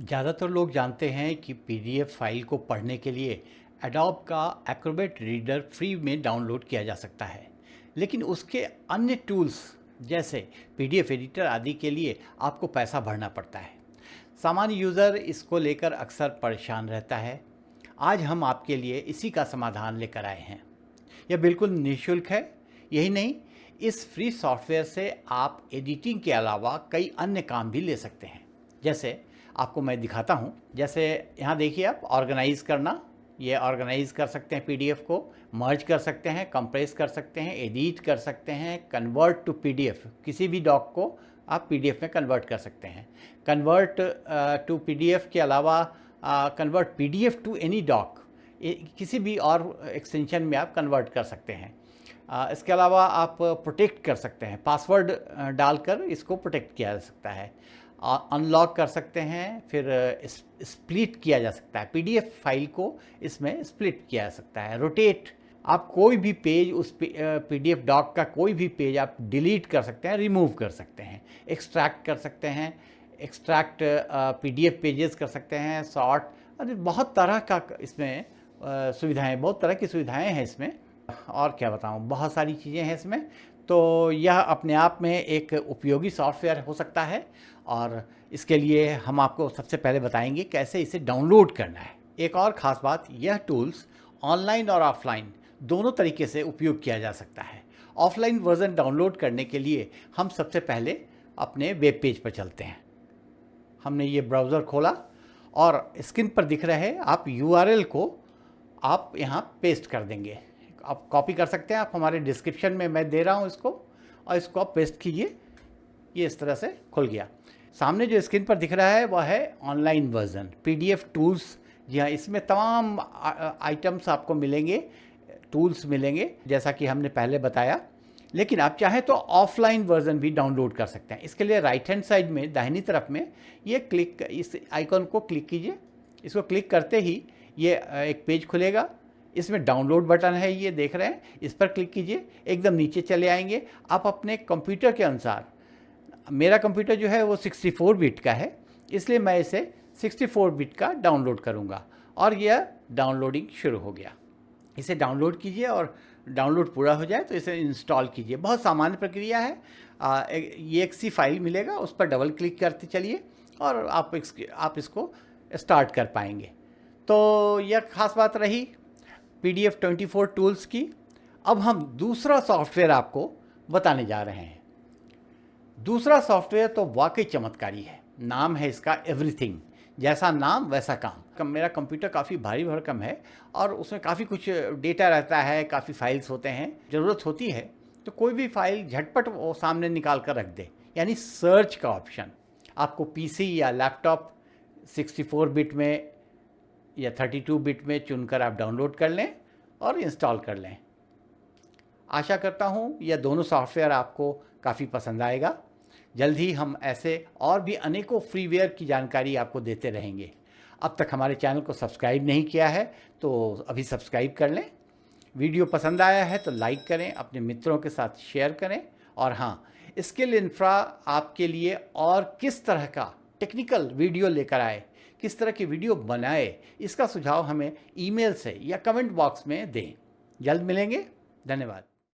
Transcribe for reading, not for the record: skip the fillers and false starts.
ज़्यादातर लोग जानते हैं कि पीडीएफ फाइल को पढ़ने के लिए एडोब का एक्रोबैट रीडर फ्री में डाउनलोड किया जा सकता है। लेकिन उसके अन्य टूल्स जैसे पीडीएफ एडिटर आदि के लिए आपको पैसा भरना पड़ता है। सामान्य यूज़र इसको लेकर अक्सर परेशान रहता है। आज हम आपके लिए इसी का समाधान लेकर आए हैं। यह बिल्कुल निःशुल्क है। यही नहीं, इस फ्री सॉफ्टवेयर से आप एडिटिंग के अलावा कई अन्य काम भी ले सकते हैं। जैसे आपको मैं दिखाता हूँ। जैसे यहाँ देखिए, आप ऑर्गेनाइज़ करना, ये ऑर्गेनाइज़ कर सकते हैं पीडीएफ को, मर्ज कर सकते हैं, कंप्रेस कर सकते हैं, एडिट कर सकते हैं, कन्वर्ट टू पीडीएफ, किसी भी डॉक को आप पीडीएफ में कन्वर्ट कर सकते हैं। कन्वर्ट टू पीडीएफ के अलावा convert PDF to any doc, किसी भी और एक्सटेंशन में आप कन्वर्ट कर सकते हैं। इसके अलावा आप प्रोटेक्ट कर सकते हैं, पासवर्ड डालकर इसको प्रोटेक्ट किया जा सकता है। अनलॉक कर सकते हैं, फिर स्प्लिट किया जा सकता है, पीडीएफ फाइल को इसमें स्प्लिट किया जा सकता है। रोटेट, आप कोई भी पेज, उस पीडीएफ डॉक का कोई भी पेज आप डिलीट कर सकते हैं, रिमूव कर सकते हैं। एक्सट्रैक्ट कर सकते हैं, एक्सट्रैक्ट पीडीएफ पेजेस कर सकते हैं, सॉर्ट, और बहुत तरह का इसमें सुविधाएं, बहुत तरह की सुविधाएं हैं इसमें। और क्या बताऊं, बहुत सारी चीज़ें हैं इसमें। तो यह अपने आप में एक उपयोगी सॉफ्टवेयर हो सकता है, और इसके लिए हम आपको सबसे पहले बताएंगे कैसे इसे डाउनलोड करना है। एक और ख़ास बात, यह टूल्स ऑनलाइन और ऑफलाइन दोनों तरीके से उपयोग किया जा सकता है। ऑफलाइन वर्ज़न डाउनलोड करने के लिए हम सबसे पहले अपने वेब पेज पर चलते हैं। हमने ये ब्राउज़र खोला और स्क्रीन पर दिख रहे आप यूआरएल को आप यहाँ पेस्ट कर देंगे। आप कॉपी कर सकते हैं, आप हमारे डिस्क्रिप्शन में मैं दे रहा हूँ इसको, और इसको आप पेस्ट कीजिए। ये इस तरह से खुल गया। सामने जो स्क्रीन पर दिख रहा है वह है ऑनलाइन वर्जन पीडीएफ टूल्स। जी हाँ, इसमें तमाम आइटम्स आपको मिलेंगे, टूल्स मिलेंगे, जैसा कि हमने पहले बताया। लेकिन आप चाहें तो ऑफलाइन वर्जन भी डाउनलोड कर सकते हैं। इसके लिए राइट हैंड साइड में दाहिनी तरफ में ये क्लिक, इस आइकॉन को क्लिक कीजिए। इसको क्लिक करते ही ये एक पेज खुलेगा। इसमें डाउनलोड बटन है, ये देख रहे हैं, इस पर क्लिक कीजिए। एकदम नीचे चले आएंगे। आप अपने कंप्यूटर के अनुसार, मेरा कंप्यूटर जो है वो 64 बिट का है, इसलिए मैं इसे 64 बिट का डाउनलोड करूँगा, और यह डाउनलोडिंग शुरू हो गया। इसे डाउनलोड कीजिए और डाउनलोड पूरा हो जाए तो इसे इंस्टॉल कीजिए। बहुत सामान्य प्रक्रिया है। ये एक सी फाइल मिलेगा, उस पर डबल क्लिक करते चलिए और आप इसको स्टार्ट कर पाएंगे। तो यह खास बात रही PDF 24 टूल्स की। अब हम दूसरा सॉफ्टवेयर आपको बताने जा रहे हैं। दूसरा सॉफ्टवेयर तो वाकई चमत्कारी है। नाम है इसका एवरीथिंग, जैसा नाम वैसा काम। मेरा कंप्यूटर काफ़ी भारी भरकम है और उसमें काफ़ी कुछ डेटा रहता है, काफ़ी फाइल्स होते हैं। ज़रूरत होती है तो कोई भी फाइल झटपट वो सामने निकाल कर रख दे, यानी सर्च का ऑप्शन। आपको पीसी या लैपटॉप 64 बिट में या 32 बिट में चुनकर आप डाउनलोड कर लें और इंस्टॉल कर लें। आशा करता हूँ यह दोनों सॉफ्टवेयर आपको काफ़ी पसंद आएगा। जल्द ही हम ऐसे और भी अनेकों फ्रीवेयर की जानकारी आपको देते रहेंगे। अब तक हमारे चैनल को सब्सक्राइब नहीं किया है तो अभी सब्सक्राइब कर लें। वीडियो पसंद आया है तो लाइक करें, अपने मित्रों के साथ शेयर करें। और हाँ, स्किल इंफ्रा आपके लिए और किस तरह का टेक्निकल वीडियो लेकर आए, किस तरह की वीडियो बनाए, इसका सुझाव हमें ईमेल से या कमेंट बॉक्स में दें। जल्द मिलेंगे। धन्यवाद।